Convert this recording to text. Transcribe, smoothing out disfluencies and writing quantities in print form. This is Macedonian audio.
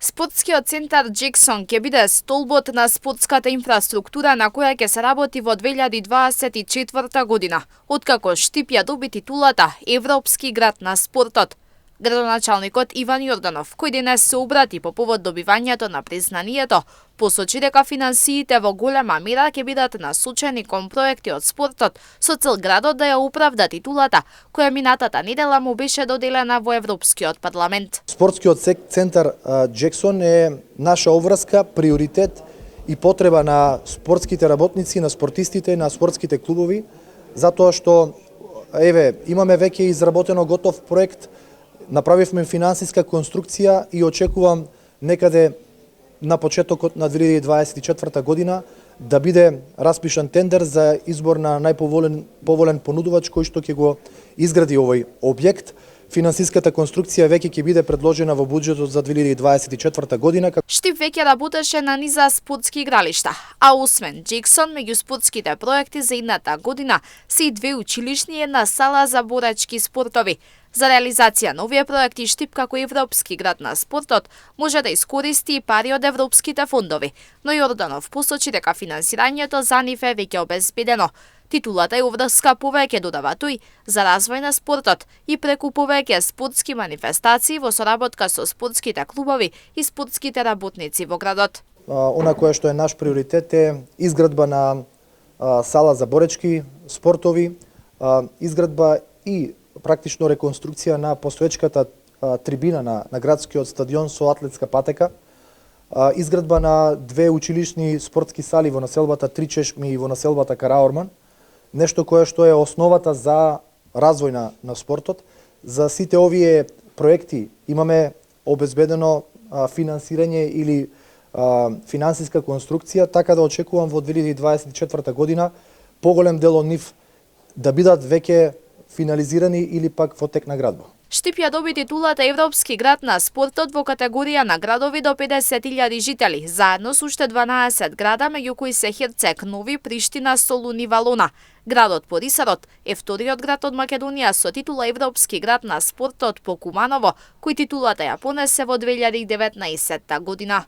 Спортскиот центар Джексон ќе биде столбот на спортската инфраструктура на која ќе се работи во 2024 година, откако Штип ја доби титулата Европски град на спортот. Градоначалникот Иван Јорданов, кој денес се обрати по повод добивањето на признанието, посочи дека финансиите во голема мера ќе бидат насочени кон проекти од спортот со цел градот да ја оправда титулата која минатата недела му беше доделена во Европскиот парламент. Спортскиот центар Джексон е наша обврска, приоритет и потреба на спортските работници, на спортистите, на спортските клубови, затоа што имаме веќе изработено готов проект. Направивме финансиска конструкција и очекувам некаде на почетокот на 2024 година да биде распишан тендер за избор на најповолен понудувач кој што ќе го изгради овој објект. Финансиската конструкција веќе ќе биде предложена во буџетот за 2024 година. Штип веќе работеше на низа спортски игралишта, а освен Джексон, меѓу спортските проекти за идната година се и 2 училишни и една сала за борачки спортови. За реализација на овие проекти Штип како Европски град на спортот може да искористи и пари од европските фондови, но Јорданов посочи дека финансирањето за нив е веќе обезбедено. Титулата е оврска повеќе, додава тој, за развој на спортот и преку повеќе спортски манифестации во соработка со спортските клубови и спортските работници во градот. Она кое што е наш приоритет е изградба на сала за боречки спортови, изградба и практично реконструкција на постоечката трибина на градскиот стадион со атлетска патека, изградба на 2 училишни спортски сали во населбата Три Чешми и во населбата Караорман, нешто кое што е основата за развој на спортот. За сите овие проекти имаме обезбедено финансирање или финансиска конструкција, така да очекувам во 2024 година поголем дел од нив да бидат веќе финализирани или пак во тек на градба. Штип ја доби титулата Европски град на спортот во категорија на градови до 50.000 жители, заедно со уште 12 града, меѓу кои се Херцег Нови, Приштина, Солун и Валона. Градот Порисарот е вториот град од Македонија со титула Европски град на спортот по Куманово, кој титулата ја понесе во 2019 година.